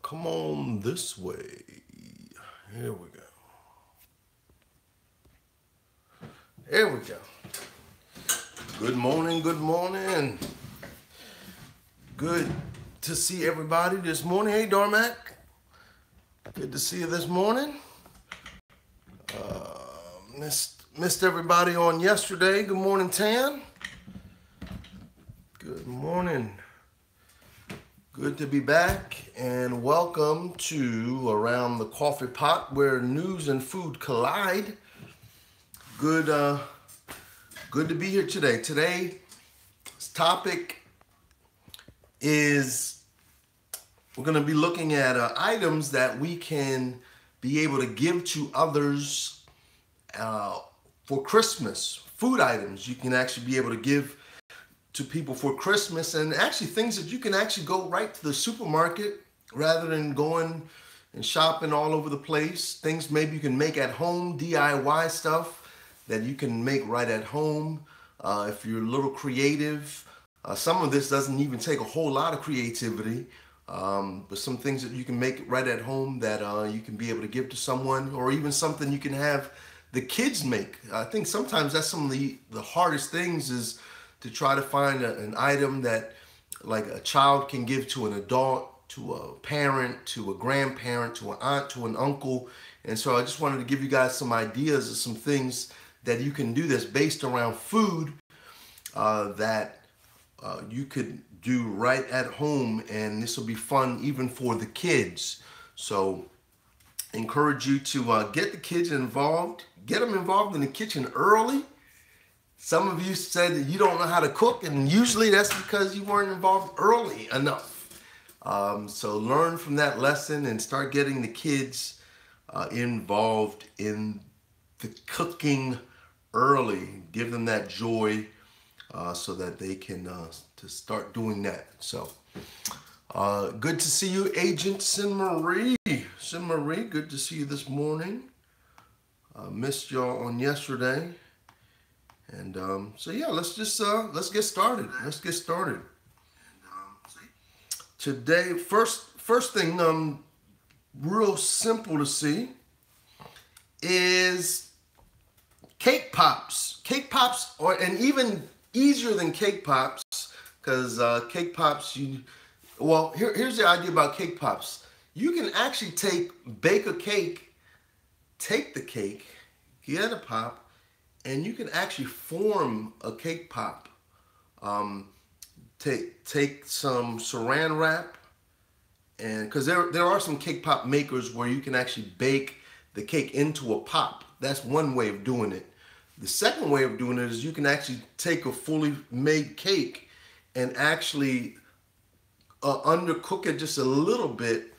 Come on this way. Here we go. Here we go. Good morning, good morning. Good to see everybody this morning. Hey, Darmac. Good to see you this morning. Missed everybody on yesterday. Good morning, Tan. Good morning. Good to be back, and welcome to Around the Coffee Pot, where news and food collide. Good to be here today. Today's topic is we're going to be looking at items that we can be able to give to others for Christmas. Food items you can actually be able to give to people for Christmas, and actually things that you can actually go right to the supermarket rather than going and shopping all over the place. Things maybe you can make at home, DIY stuff that you can make right at home if you're a little creative. Some of this doesn't even take a whole lot of creativity, but some things that you can make right at home that you can be able to give to someone, or even something you can have the kids make. I think sometimes that's some of the hardest things, is to try to find an item that like a child can give to an adult, to a parent, to a grandparent, to an aunt, to an uncle. And so I just wanted to give you guys some ideas of some things that you can do that's based around food that you could do right at home, and this will be fun even for the kids. So encourage you to get the kids involved, get them involved in the kitchen early. Some of you said that you don't know how to cook, and usually that's because you weren't involved early enough. So learn from that lesson and start getting the kids involved in the cooking early. Give them that joy so that they can to start doing that. So good to see you, Agent Sin Marie. Sin Marie, good to see you this morning. Missed y'all on yesterday. And so yeah, let's get started. Let's get started. Today, first thing, real simple to see, is cake pops. Cake pops, and even easier than cake pops, because cake pops, here's the idea about cake pops. You can actually bake a cake, take the cake, get a pop, and you can actually form a cake pop. Take some saran wrap, and because there are some cake pop makers where you can actually bake the cake into a pop. That's one way of doing it. The second way of doing it is you can actually take a fully made cake and actually undercook it just a little bit,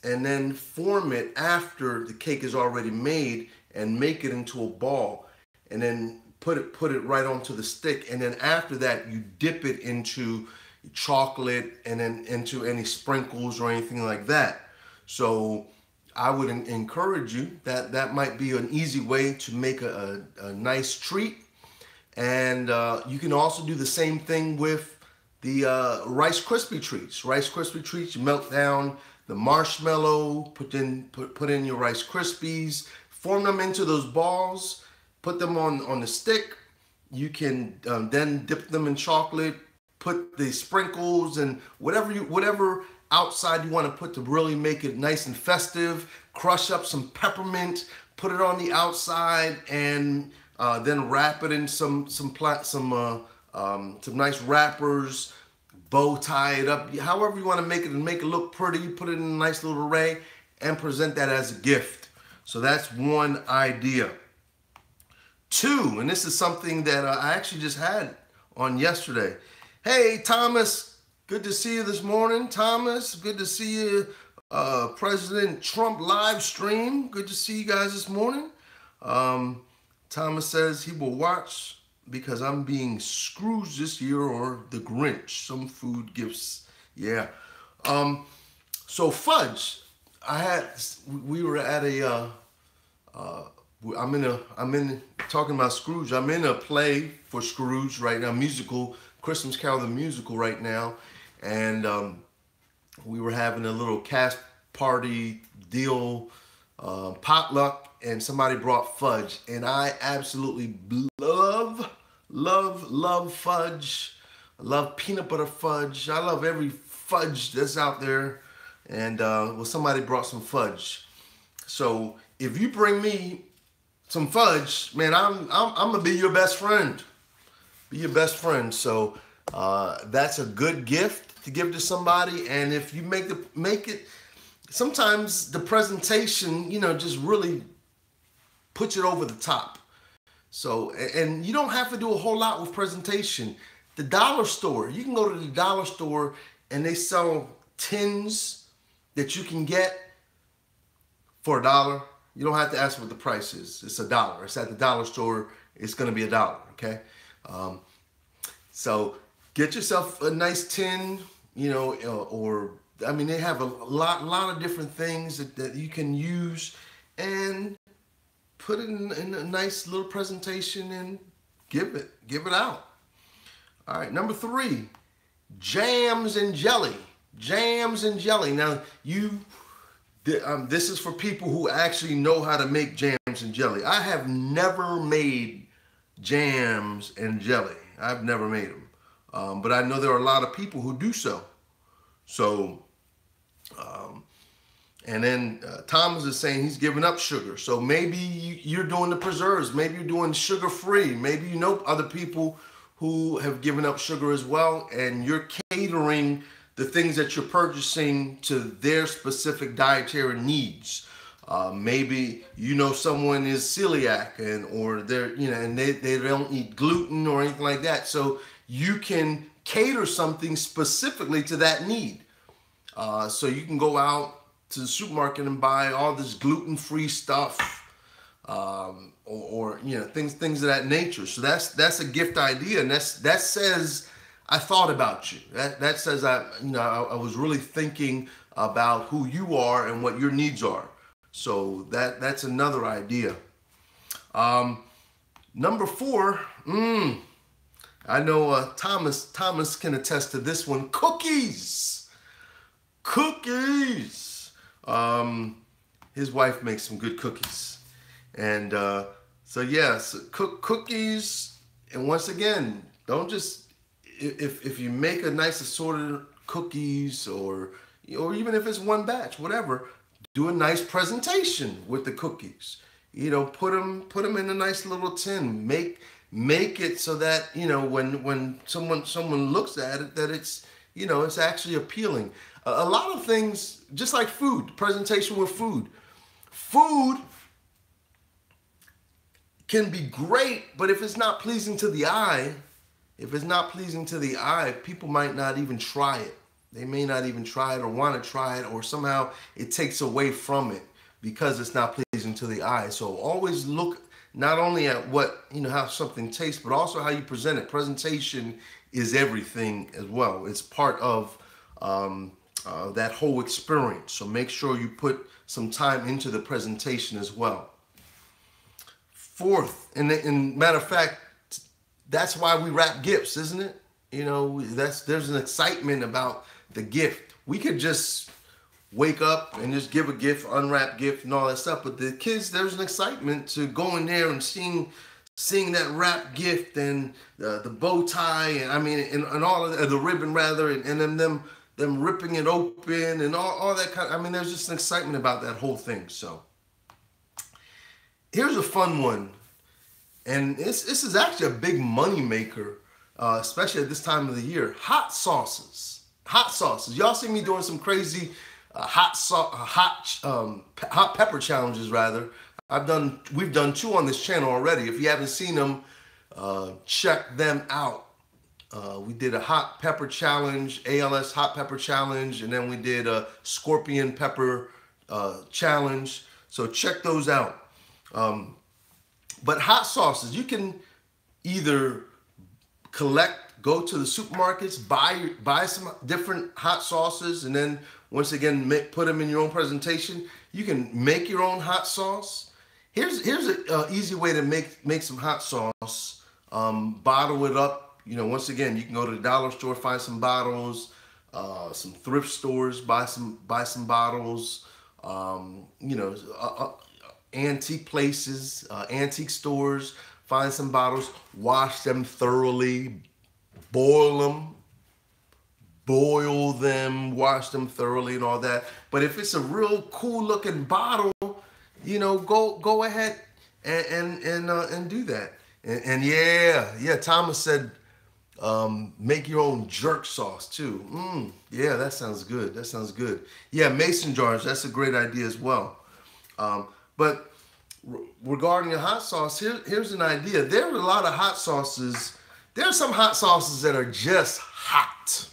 and then form it after the cake is already made and make it into a ball. And then put it right onto the stick, and then after that you dip it into chocolate and then into any sprinkles or anything like that. So I would encourage you that might be an easy way to make a nice treat. And you can also do the same thing with the Rice Krispie treats. Rice Krispie treats, you melt down the marshmallow, put in your Rice Krispies, form them into those balls. Put them on the stick. You can then dip them in chocolate, put the sprinkles and whatever outside you want to put to really make it nice and festive. Crush up some peppermint, put it on the outside, and then wrap it in some nice wrappers. Bow tie it up, however you want to make it, and make it look pretty. Put it in a nice little array and present that as a gift. So that's one idea. Two, and this is something that I actually just had on yesterday. Hey, Thomas, good to see you this morning. Thomas, good to see you. President Trump live stream. Good to see you guys this morning. Thomas says he will watch because I'm being Scrooge this year, or the Grinch. Some food gifts. Yeah. So Fudge, we were at a I'm talking about Scrooge. I'm in a play for Scrooge right now, musical, Christmas Carol the musical right now, and we were having a little cast party deal, potluck, and somebody brought fudge, and I absolutely love fudge. I love peanut butter fudge. I love every fudge that's out there. And well, somebody brought some fudge. So if you bring me some fudge, man, I'm gonna be your best friend. Be your best friend. So that's a good gift to give to somebody. And if you make it, sometimes the presentation, just really puts it over the top. So, and you don't have to do a whole lot with presentation. The dollar store, you can go to the dollar store and they sell tins that you can get for $1. You don't have to ask what the price is. It's $1. It's at the dollar store. It's going to be $1. Okay. So get yourself a nice tin, or I mean, they have a lot of different things that you can use, and put it in a nice little presentation and give it out. All right, number 3, jams and jelly. Jams and jelly. Now, this is for people who actually know how to make jams and jelly. I have never made jams and jelly. I've never made them. But I know there are a lot of people who do so. So, and then Thomas is saying he's giving up sugar. So maybe you're doing the preserves. Maybe you're doing sugar-free. Maybe you know other people who have given up sugar as well, and you're catering the things that you're purchasing to their specific dietary needs. Maybe someone is celiac or they're and they don't eat gluten or anything like that. So you can cater something specifically to that need. So you can go out to the supermarket and buy all this gluten-free stuff, or things of that nature. So that's a gift idea, and that says I thought about you. That says I was really thinking about who you are and what your needs are. So that's another idea. Number 4, I know Thomas can attest to this one. Cookies. His wife makes some good cookies, and so yes, cook cookies. And once again, don't just if you make a nice assorted cookies, or even if it's one batch, whatever, do a nice presentation with the cookies. Put them in a nice little tin. Make it so that when someone looks at it, that it's it's actually appealing. A lot of things, just like food, presentation with food. Food can be great, but if it's not pleasing to the eye, people might not even try it. They may not even try it or want to try it, or somehow it takes away from it because it's not pleasing to the eye. So always look not only at what, how something tastes, but also how you present it. Presentation is everything as well. It's part of that whole experience. So make sure you put some time into the presentation as well. 4th, and matter of fact, that's why we wrap gifts, isn't it? There's an excitement about the gift. We could just wake up and just give a gift, unwrap gift, and all that stuff. But the kids, there's an excitement to go in there and seeing that wrap gift and the bow tie, and all of the ribbon rather, and then them ripping it open and all that kind of, there's just an excitement about that whole thing. So here's a fun one. And this is actually a big money maker, especially at this time of the year. Hot sauces. Y'all see me doing some crazy hot pepper challenges rather. We've done 2 on this channel already. If you haven't seen them, check them out. We did a hot pepper challenge, ALS hot pepper challenge, and then we did a scorpion pepper challenge. So check those out. But hot sauces, you can either go to the supermarkets, buy some different hot sauces, and then once again put them in your own presentation. You can make your own hot sauce. Here's an easy way to make some hot sauce. Bottle it up. Once again, you can go to the dollar store, find some bottles. some thrift stores, buy some bottles, you know, antique places, antique stores, find some bottles, wash them thoroughly, boil them, wash them thoroughly and all that. But if it's a real cool looking bottle, you know, go ahead and do that. And yeah, Thomas said make your own jerk sauce too. Yeah, that sounds good. That sounds good. Yeah, mason jars, that's a great idea as well. But regarding the hot sauce, here's an idea. There are a lot of hot sauces. There are some hot sauces that are just hot.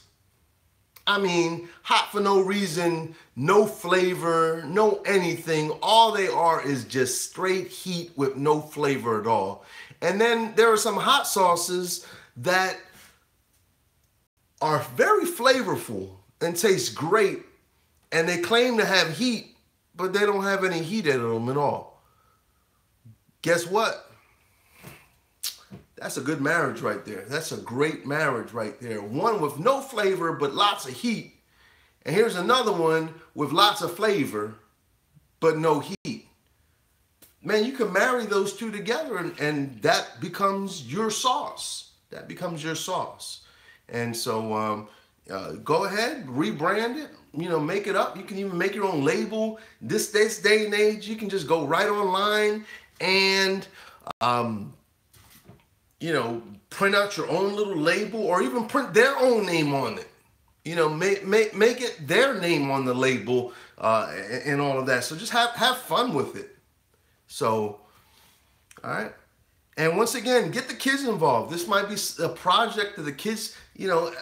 I mean, hot for no reason, no flavor, no anything. All they are is just straight heat with no flavor at all. And then there are some hot sauces that are very flavorful and taste great, and they claim to have heat, but they don't have any heat in them at all. Guess what? That's a good marriage right there. That's a great marriage right there. One with no flavor, but lots of heat. And here's another one with lots of flavor, but no heat. Man, you can marry those two together and that becomes your sauce. That becomes your sauce. And so go ahead, rebrand it, you know, make it up. You can even make your own label. This day and age, you can just go right online and you know, print out your own little label or even print their own name on it. You know, make it their name on the label and all of that. So just have fun with it. So, all right. And once again, get the kids involved. This might be a project that the kids, you know,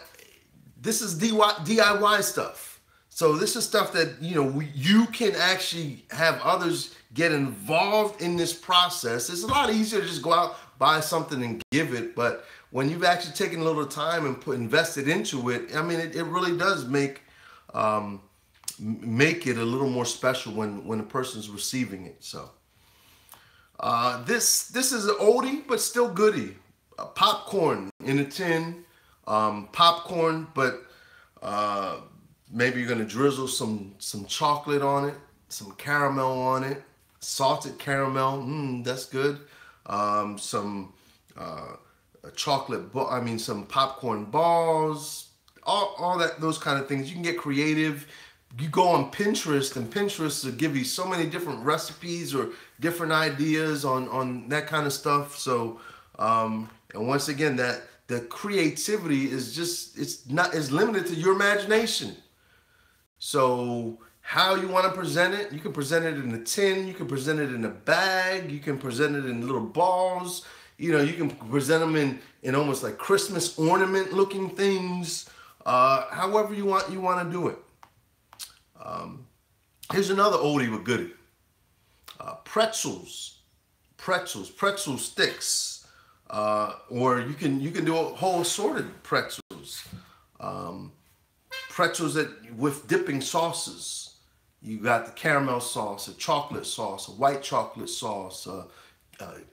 this is DIY stuff. So this is stuff that, you know, you can actually have others get involved in this process. It's a lot easier to just go out, buy something and give it. But when you've actually taken a little time and invested into it, I mean, it really does make it a little more special when a person's receiving it. So this is an oldie, but still goodie. Popcorn in a tin. Popcorn, but maybe you're gonna drizzle some chocolate on it, some caramel on it, salted caramel. That's good. Some some popcorn balls, all that, those kind of things. You can get creative. You go on Pinterest, and Pinterest will give you so many different recipes or different ideas on that kind of stuff. So, and once again, that the creativity is just, it's limited to your imagination. So how you want to present it, you can present it in a tin, you can present it in a bag, you can present it in little balls, you know, you can present them in almost like Christmas ornament looking things, however you want to do it. Here's another oldie but goodie. Pretzel sticks, or you can do a whole assorted pretzels. Pretzels with dipping sauces. You got the caramel sauce, a chocolate sauce, a white chocolate sauce,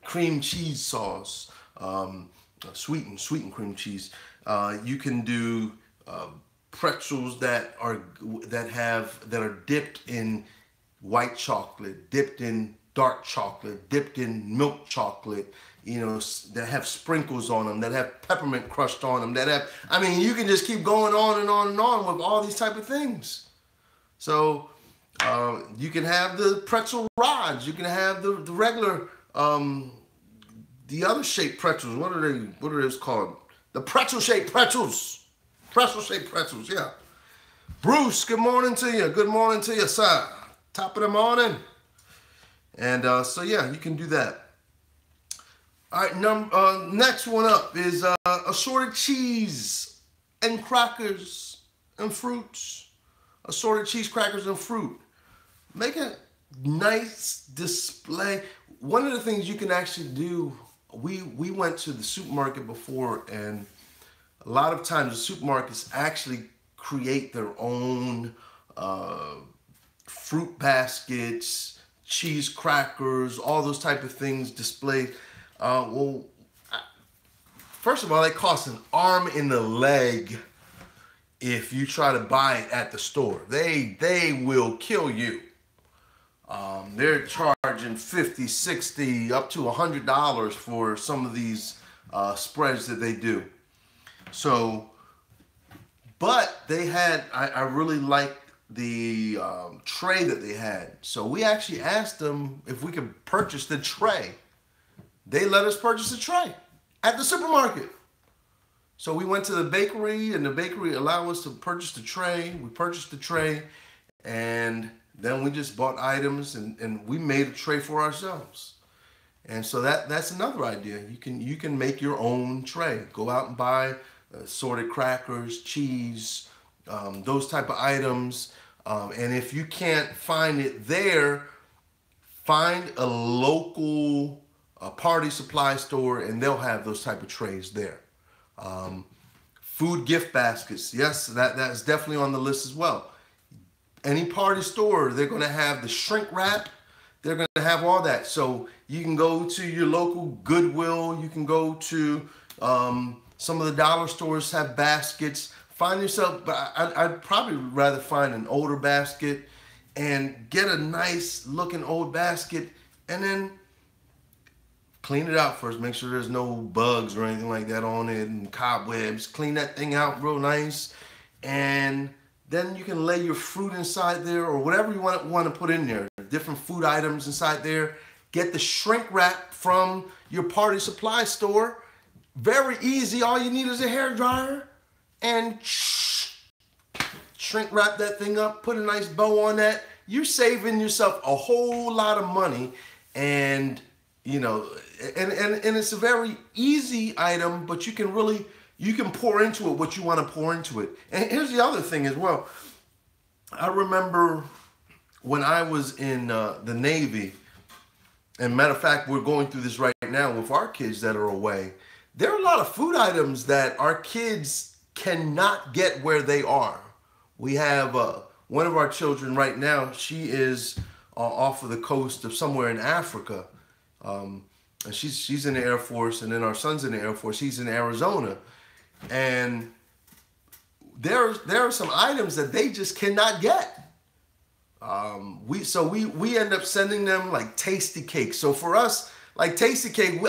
cream cheese sauce, sweetened cream cheese. You can do pretzels that are dipped in white chocolate, dipped in dark chocolate, dipped in milk chocolate, you know, that have sprinkles on them, that have peppermint crushed on them, that have, I mean, you can just keep going on and on and on with all these type of things. So you can have the pretzel rods, you can have the regular, the other shaped pretzels. What are those called? The pretzel shaped pretzels. Pretzel shaped pretzels, yeah. Bruce, good morning to you. Good morning to you, sir. Top of the morning. And so yeah, you can do that. All right, next one up is assorted cheese and crackers and fruits. Assorted cheese, crackers, and fruit. Make a nice display. One of the things you can actually do, we went to the supermarket before, and a lot of times the supermarkets actually create their own fruit baskets, cheese crackers, all those type of things displayed. First of all, they cost an arm and a leg if you try to buy it at the store. They will kill you. They're charging $50, $60, up to $100 for some of these spreads that they do. So, but they had, I really liked the tray that they had. So we actually asked them if we could purchase the tray. They let us purchase a tray at the supermarket. So we went to the bakery, and the bakery allowed us to purchase the tray. We purchased the tray, and then we just bought items, and we made a tray for ourselves. And so that's another idea. You can make your own tray. Go out and buy assorted crackers, cheese, those type of items. And if you can't find it there, find a local party supply store, and they'll have those type of trays there. Food gift baskets, yes, that's definitely on the list as well. Any party store, they're going to have the shrink wrap. They're going to have all that. So you can go to your local Goodwill. You can go to some of the dollar stores have baskets. Find yourself, but I'd probably rather find an older basket and get a nice looking old basket, and then clean it out first. Make sure there's no bugs or anything like that on it and cobwebs. Clean that thing out real nice, and then you can lay your fruit inside there or whatever you want to put in there. Different food items inside there. Get the shrink wrap from your party supply store. Very easy. All you need is a hairdryer, and shrink wrap that thing up. Put a nice bow on that. You're saving yourself a whole lot of money, and you know, and it's a very easy item, but you can pour into it what you want to pour into it. And here's the other thing as well. I remember when I was in the Navy, and matter of fact, we're going through this right now with our kids that are away. There are a lot of food items that our kids cannot get where they are. We have one of our children right now. She is off of the coast of somewhere in Africa. And she's in the Air Force, and then our son's in the Air Force. He's in Arizona, and there are some items that they just cannot get. We end up sending them like tasty cakes. So for us, like tasty cake,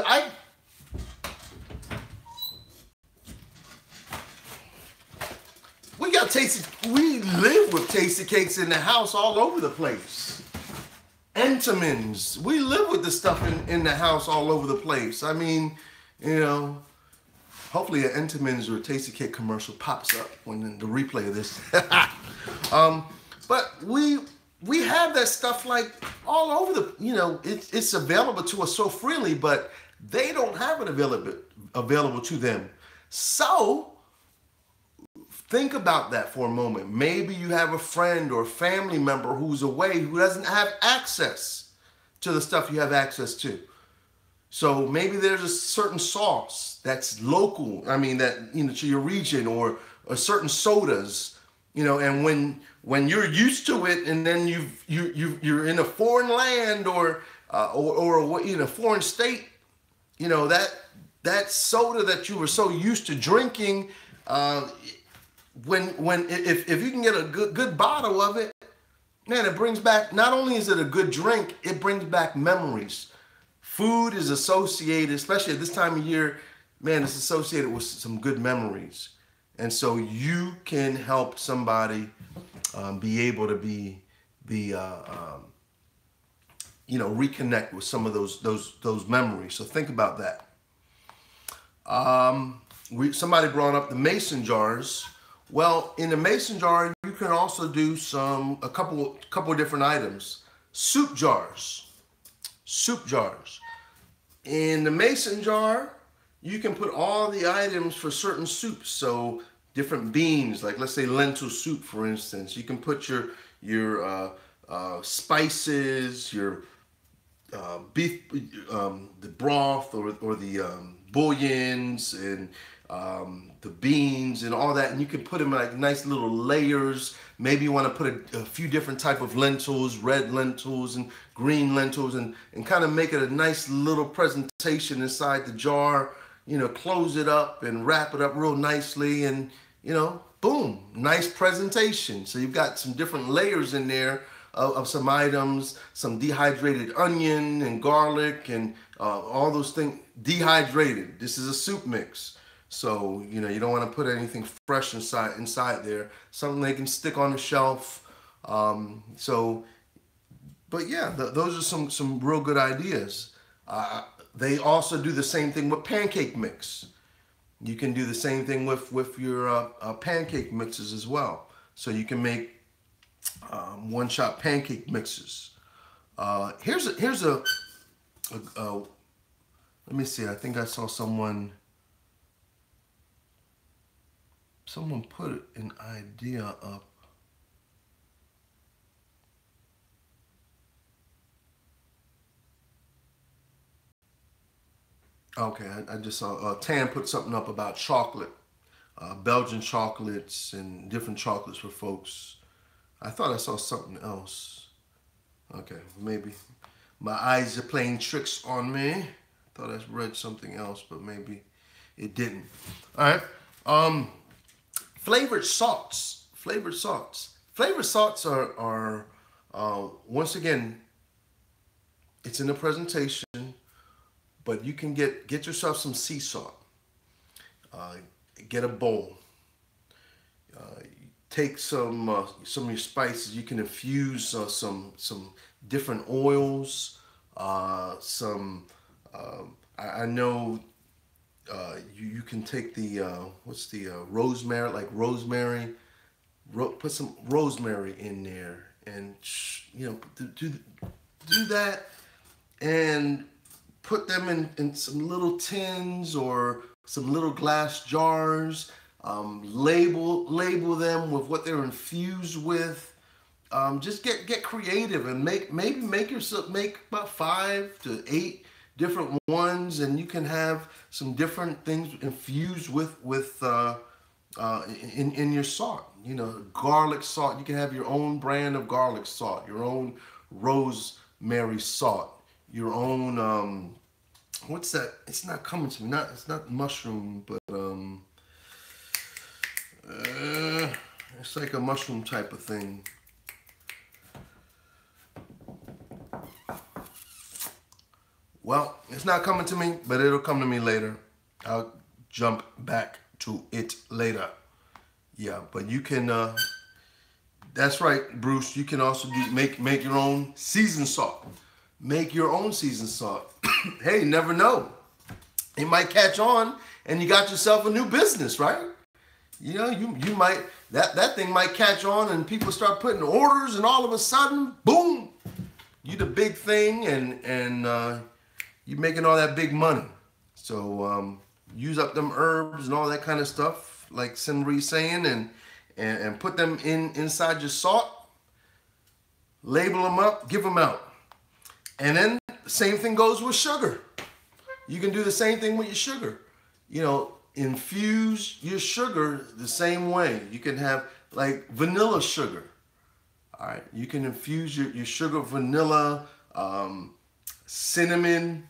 we live with tasty cakes in the house all over the place. Entenmann's. We live with this stuff in the house all over the place. I mean, you know, hopefully an Entenmann's or a Tasty Cake commercial pops up when the replay of this. But we have that stuff like all over the, you know, it's available to us so freely, but they don't have it available to them. So think about that for a moment. Maybe you have a friend or a family member who's away who doesn't have access to the stuff you have access to. So maybe there's a certain sauce that's local, I mean, that, you know, to your region, or certain sodas, you know, and when you're used to it, and then you're in a foreign land or in a foreign state, you know, that soda that you were so used to drinking, if you can get a good bottle of it, man, it brings back, not only is it a good drink, it brings back memories. Food is associated, especially at this time of year, man, it's associated with some good memories. And so you can help somebody be able to reconnect with some of those memories. So think about that. Somebody brought up the mason jars. Well, in the mason jar, you can also do a couple of different items. Soup jars. In the mason jar, you can put all the items for certain soups. So different beans, like let's say lentil soup, for instance. You can put your spices, your beef, the broth, or the bouillons, and the beans and all that, and you can put them in like nice little layers. Maybe you want to put a few different type of lentils, red lentils and green lentils, and kind of make it a nice little presentation inside the jar. You know, close it up and wrap it up real nicely, and you know, boom, nice presentation. So you've got some different layers in there of some items, some dehydrated onion and garlic and all those things. Dehydrated. This is a soup mix. So, you know, you don't want to put anything fresh inside there. Something they can stick on the shelf. But yeah, those are some real good ideas. They also do the same thing with pancake mix. You can do the same thing with your pancake mixes as well. So you can make one-shot pancake mixes. Here's a let me see. I think I saw someone put an idea up. Okay, I just saw Tan put something up about chocolate, Belgian chocolates and different chocolates for folks. I thought I saw something else. Okay, maybe my eyes are playing tricks on me. Thought I read something else, but maybe it didn't. All right. Flavored salts. Flavored salts. Flavored salts are once again, it's in the presentation, but you can get yourself some sea salt. Get a bowl. Take some of your spices. You can infuse some different oils. I know you can take the what's the rosemary, like rosemary. Put some rosemary in there, and you know, do that, and put them in some little tins or some little glass jars. Label them with what they're infused with. Just get creative and make yourself make about 5 to 8 different ones, and you can have some different things infused with in your salt. You know, garlic salt. You can have your own brand of garlic salt, your own rosemary salt, your own what's that? It's not coming to me. It's not mushroom, but it's like a mushroom type of thing. Well, it's not coming to me, but it'll come to me later. I'll jump back to it later. Yeah, but you can, that's right, Bruce, you can also make your own seasoned salt. Make your own seasoned salt. Hey, you never know. It might catch on and you got yourself a new business, right? You know, you might, that thing might catch on and people start putting orders and all of a sudden, boom, you the big thing and you're making all that big money. So use up them herbs and all that kind of stuff, like Simri's saying, and put them inside your salt, label them up, give them out. And then the same thing goes with sugar. You can do the same thing with your sugar. You know, infuse your sugar the same way. You can have like vanilla sugar. All right, you can infuse your sugar, vanilla, cinnamon,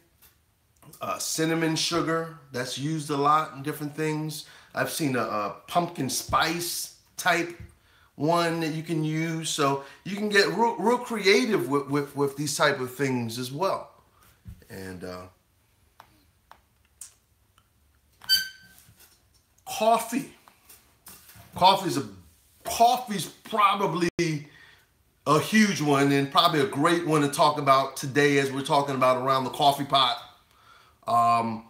cinnamon sugar. That's used a lot in different things. I've seen a pumpkin spice type one that you can use. So you can get real creative with these type of things as well. And coffee. Coffee's probably a huge one and probably a great one to talk about today as we're talking about around the coffee pot. I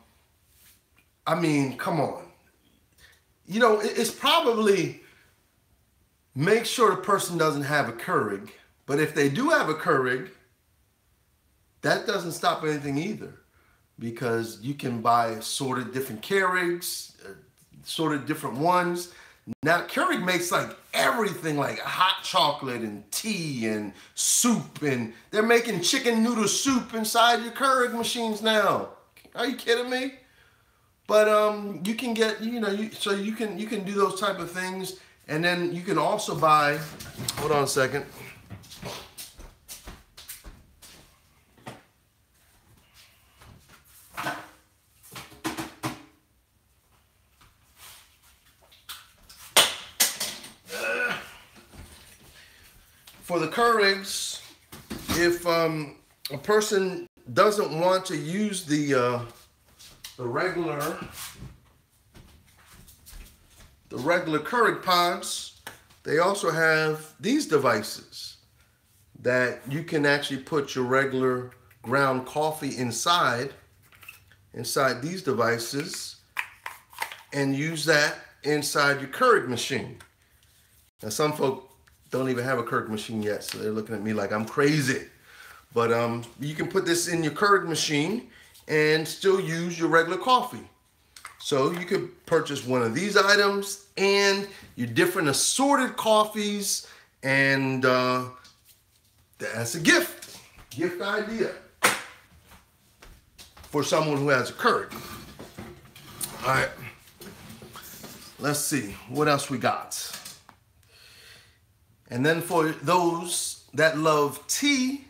mean, come on. You know, it's probably make sure the person doesn't have a Keurig, but if they do have a Keurig, that doesn't stop anything either, because you can buy assorted different Keurigs, assorted different ones. Now Keurig makes like everything, like hot chocolate and tea and soup, and they're making chicken noodle soup inside your Keurig machines now. Are you kidding me? But you can get, you know, so you can do those type of things, and then you can also buy. Hold on a second. for the Keurigs, if a person doesn't want to use the regular Keurig pods, they also have these devices that you can actually put your regular ground coffee inside these devices and use that inside your Keurig machine. Now some folk don't even have a Keurig machine yet, so they're looking at me like I'm crazy. But you can put this in your Keurig machine and still use your regular coffee. So you could purchase one of these items and your different assorted coffees, and that's a gift idea for someone who has a Keurig. All right, let's see what else we got. And then for those that love tea,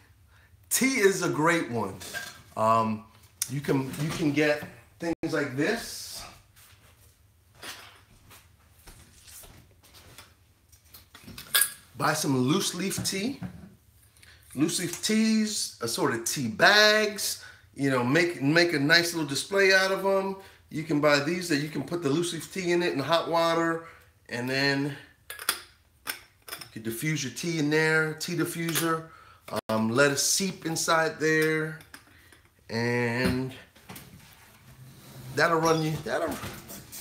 tea is a great one. You can get things like this. Buy some loose leaf tea. Loose leaf teas, assorted tea bags. You know, make a nice little display out of them. You can buy these that you can put the loose leaf tea in it in hot water, and then you can diffuse your tea in there, tea diffuser. Let it seep inside there, and that'll run you.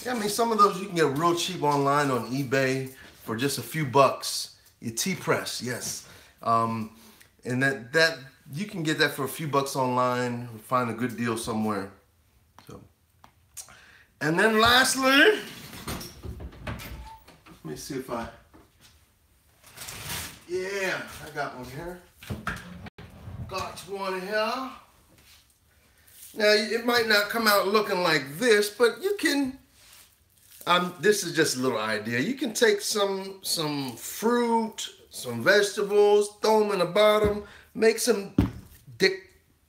I mean, some of those you can get real cheap online on eBay for just a few bucks. Your tea press, yes, and that you can get that for a few bucks online. Find a good deal somewhere. So, and then lastly, let me see if I got one here. Got one here. Now it might not come out looking like this, but you can. This is just a little idea. You can take some fruit, some vegetables, throw them in the bottom, make some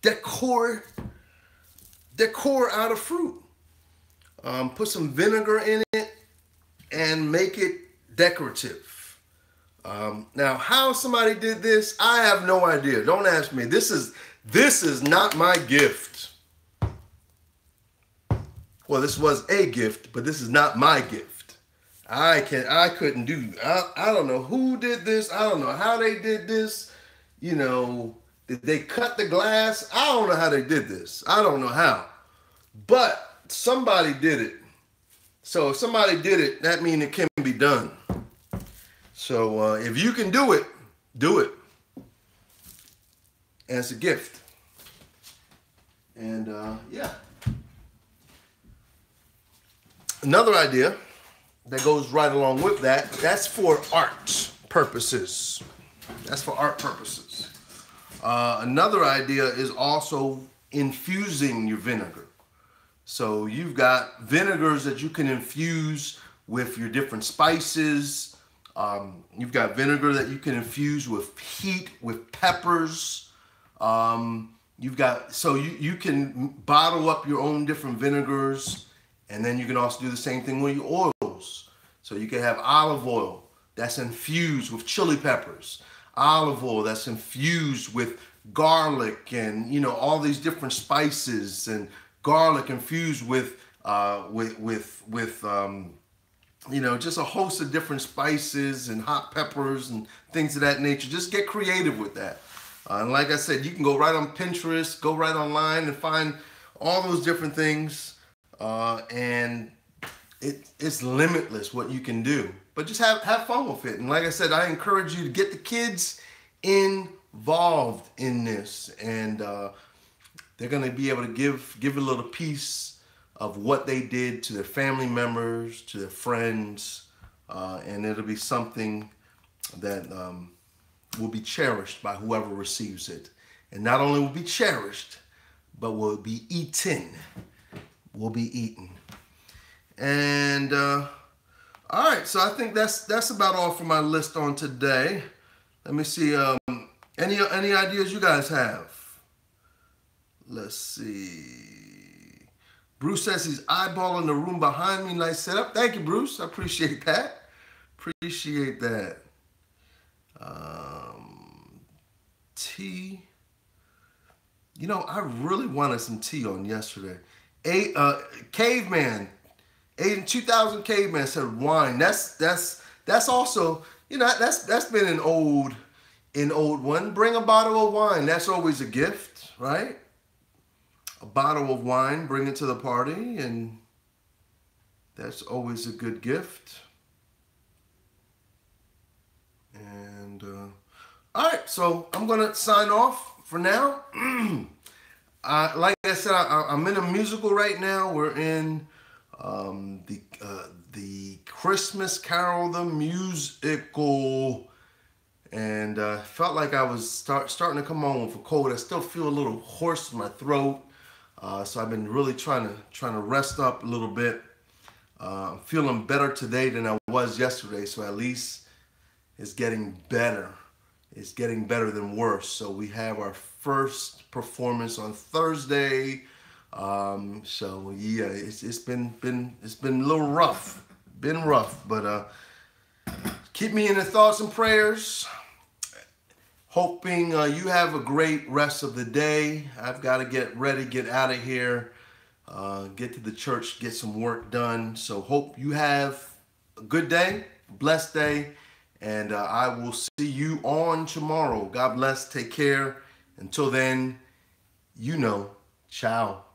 decor out of fruit. Put some vinegar in it and make it decorative. Now, how somebody did this, I have no idea. Don't ask me. This is not my gift. Well, this was a gift, but this is not my gift. I couldn't do. I don't know who did this. I don't know how they did this. You know, did they cut the glass? I don't know how they did this. I don't know how. But somebody did it. So if somebody did it, that means it can be done. So if you can do it, do it. And it's a gift. And yeah. Another idea that goes right along with that, that's for art purposes. That's for art purposes. Another idea is also infusing your vinegar. So you've got vinegars that you can infuse with your different spices. You've got vinegar that you can infuse with heat, with peppers. You can bottle up your own different vinegars. And then you can also do the same thing with your oils. So you can have olive oil that's infused with chili peppers, olive oil that's infused with garlic, and you know, all these different spices, and garlic infused with you know, just a host of different spices and hot peppers and things of that nature. Just get creative with that. And like I said, you can go right on Pinterest, go right online and find all those different things. And it's limitless what you can do, but just have fun with it. And like I said, I encourage you to get the kids involved in this, and they're going to be able to give a little piece of what they did to their family members, to their friends, and it'll be something that will be cherished by whoever receives it. And not only will be cherished, but will be eaten. Will be eaten. And all right, so I think that's about all for my list on today. Let me see. Any ideas you guys have? Let's see. Bruce says he's eyeballing the room behind me. Nice setup. Thank you, Bruce. I appreciate that. Appreciate that. tea. You know, I really wanted some tea on yesterday. Caveman, 2000 Caveman said wine. That's also, you know, that's been an old one. Bring a bottle of wine. That's always a gift, right? A bottle of wine, bring it to the party, and that's always a good gift. And all right, so I'm gonna sign off for now. Like I said, I'm in a musical right now. We're in the Christmas Carol, the musical, and felt like I was starting to come on with a cold. I still feel a little hoarse in my throat, so I've been really trying to rest up a little bit. I'm feeling better today than I was yesterday, so at least it's getting better. It's getting better than worse. So we have our first performance on Thursday. So yeah, it's been a little rough. Been rough, but keep me in the thoughts and prayers. Hoping you have a great rest of the day. I've got to get ready, get out of here, get to the church, get some work done. So hope you have a good day, blessed day. And I will see you on tomorrow. God bless. Take care. Until then, ciao.